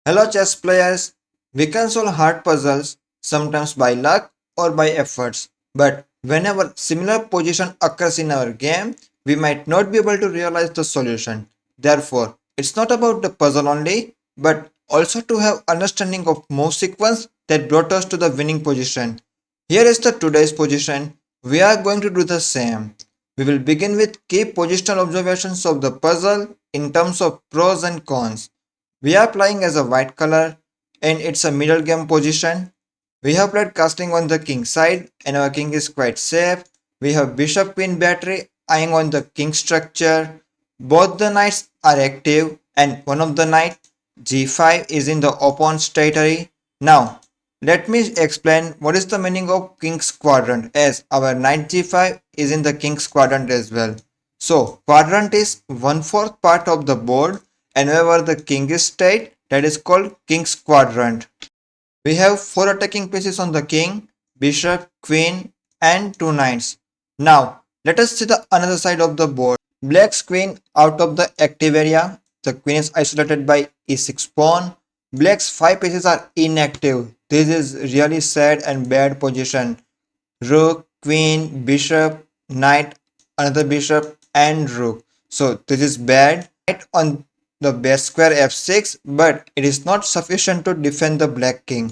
Hello chess players, we can solve hard puzzles sometimes by luck or by efforts, but whenever similar position occurs in our game, we might not be able to realize the solution. Therefore, it's not about the puzzle only, but also to have understanding of move sequence that brought us to the winning position. Here is the today's position. We are going to do the same. We will begin with key positional observations of the puzzle in terms of pros and cons. We are playing as a white color and it's a middle game position. We have played casting on the king side and our king is quite safe. We have bishop queen battery eyeing on the king structure. Both the knights are active and one of the knight g5 is in the opponent's territory. Now let me explain what is the meaning of king's quadrant as our knight g5 is in the king's quadrant as well. So quadrant is 1/4 part of the board and wherever the king is stayed, that is called king's quadrant. We have 4 attacking pieces on the king, bishop, queen and 2 knights. Now let us see the another side of the board. Black's queen out of the active area. The queen is isolated by e6 pawn. Black's 5 pieces are inactive. This is really sad and bad position. Rook, queen, bishop, knight, another bishop and rook. So this is bad. Knight on the base square f6, but it is not sufficient to defend the black king.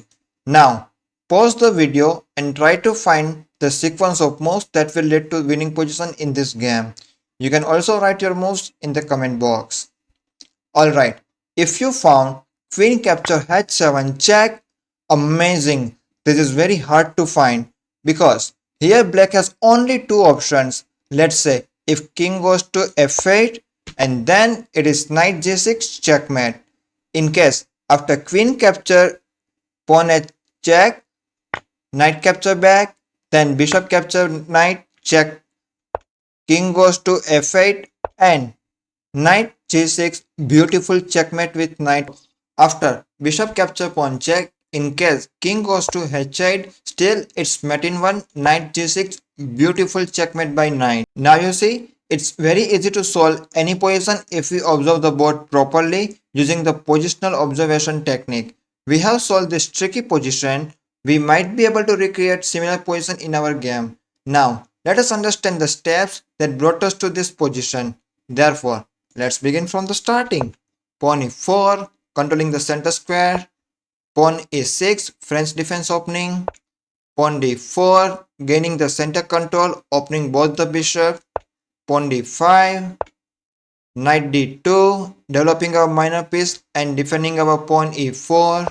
Now pause the video and try to find the sequence of moves that will lead to winning position in this game. You can also write your moves in the comment box. Alright, if you found queen capture h7 check, amazing. This is very hard to find because here black has only 2 options. Let's say if king goes to f8 and then it is knight g6 checkmate. In case after queen capture pawn h check, knight capture back, then bishop capture knight check, king goes to f8 and knight g6 beautiful checkmate with knight. After bishop capture pawn check, in case king goes to h8, still it's mate in 1 knight g6 beautiful checkmate by knight. Now you see it's very easy to solve any position if we observe the board properly using the positional observation technique. We have solved this tricky position. We might be able to recreate similar position in our game. Now let us understand the steps that brought us to this position. Therefore, let's begin from the starting. Pawn e4, controlling the center square. Pawn e6, French defense opening. Pawn d4, gaining the center control, opening both the bishop. Pawn d5, knight d2, developing our minor piece and defending our pawn e4.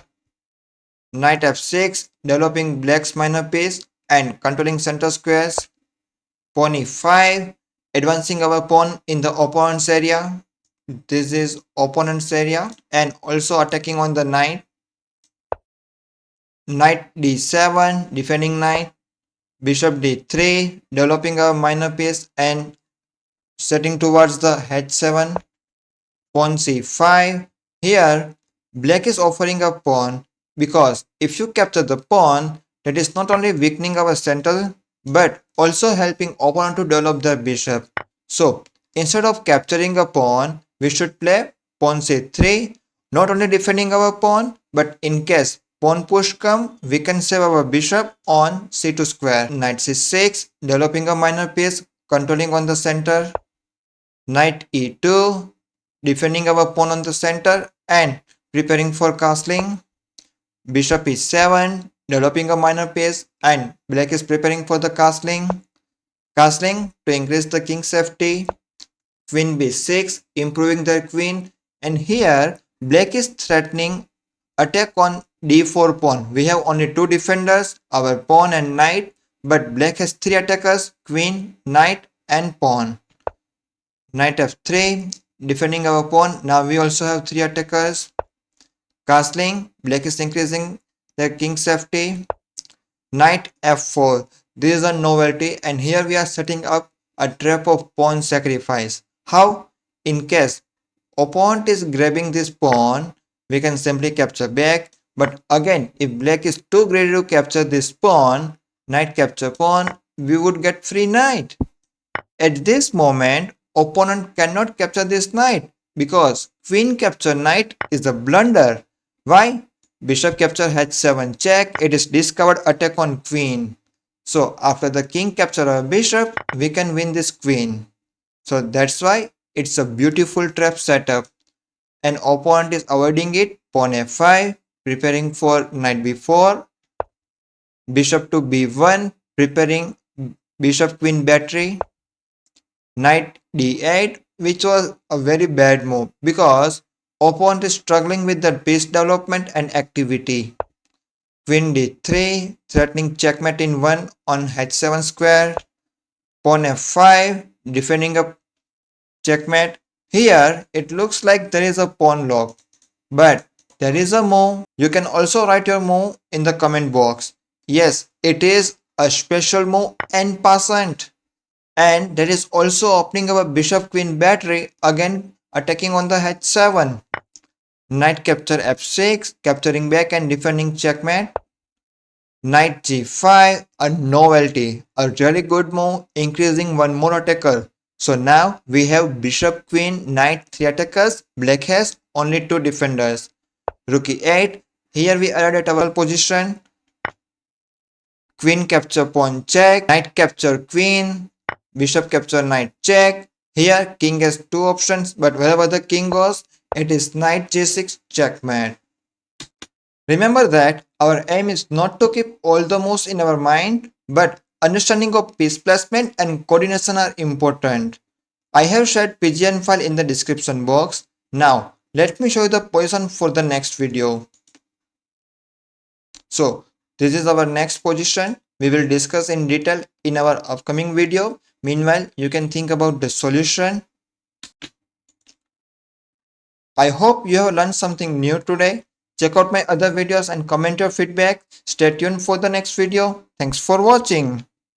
Knight f6, developing black's minor piece and controlling center squares. Pawn e5, advancing our pawn in the opponent's area. This is opponent's area and also attacking on the knight. Knight d7, defending knight. Bishop d3, developing a minor piece and setting towards the h7. Pawn c5. Here black is offering a pawn because if you capture the pawn, that is not only weakening our center but also helping opponent to develop their bishop. So instead of capturing a pawn, we should play pawn c3, not only defending our pawn but in case pawn push come, we can save our bishop on c2 square. Knight c6, developing a minor piece, controlling on the center. Knight e2, defending our pawn on the center and preparing for castling. Bishop e7, developing a minor piece and black is preparing for the castling. Castling to increase the king's safety. Queen b6, improving their queen, and here black is threatening attack on d4 pawn. We have only 2 defenders, our pawn and knight, but black has 3 attackers, queen, knight and pawn. Knight f3, defending our pawn. Now we also have 3 attackers. Castling, black is increasing the king's safety. Knight f4, this is a novelty and here we are setting up a trap of pawn sacrifice. How? In case opponent is grabbing this pawn, we can simply capture back, but again if black is too greedy to capture this pawn, knight capture pawn, we would get free knight. At this moment opponent cannot capture this knight because queen capture knight is a blunder. Why? Bishop capture h7 check. It is discovered attack on queen. So after the king capture our bishop, we can win this queen. So that's why it's a beautiful trap setup. An opponent is avoiding it. Pawn f5, preparing for knight b4. Bishop to b1, preparing bishop queen battery. Knight d8, which was a very bad move because opponent is struggling with the piece development and activity. Queen d3, threatening checkmate in 1 on h7 square. Pawn f5, defending a checkmate. Here, it looks like there is a pawn lock, but there is a move. You can also write your move in the comment box. Yes, it is a special move En-passant. And there is also opening up a bishop queen battery, again attacking on the h7. Knight capture f6, capturing back and defending checkmate. Knight g5, a novelty, a really good move, increasing one more attacker. So now we have bishop queen knight 3 attackers, black has only 2 defenders. Rook e8, here we are at our position. Queen capture pawn check, knight capture queen, bishop capture knight check. Here king has 2 options, but wherever the king goes, it is knight g6 checkmate. Remember that our aim is not to keep all the moves in our mind, but understanding of piece placement and coordination are important. I have shared PGN file in the description box. Now, let me show you the position for the next video. So, this is our next position. We will discuss in detail in our upcoming video. Meanwhile, you can think about the solution. I hope you have learned something new today. Check out my other videos and comment your feedback. Stay tuned for the next video. Thanks for watching.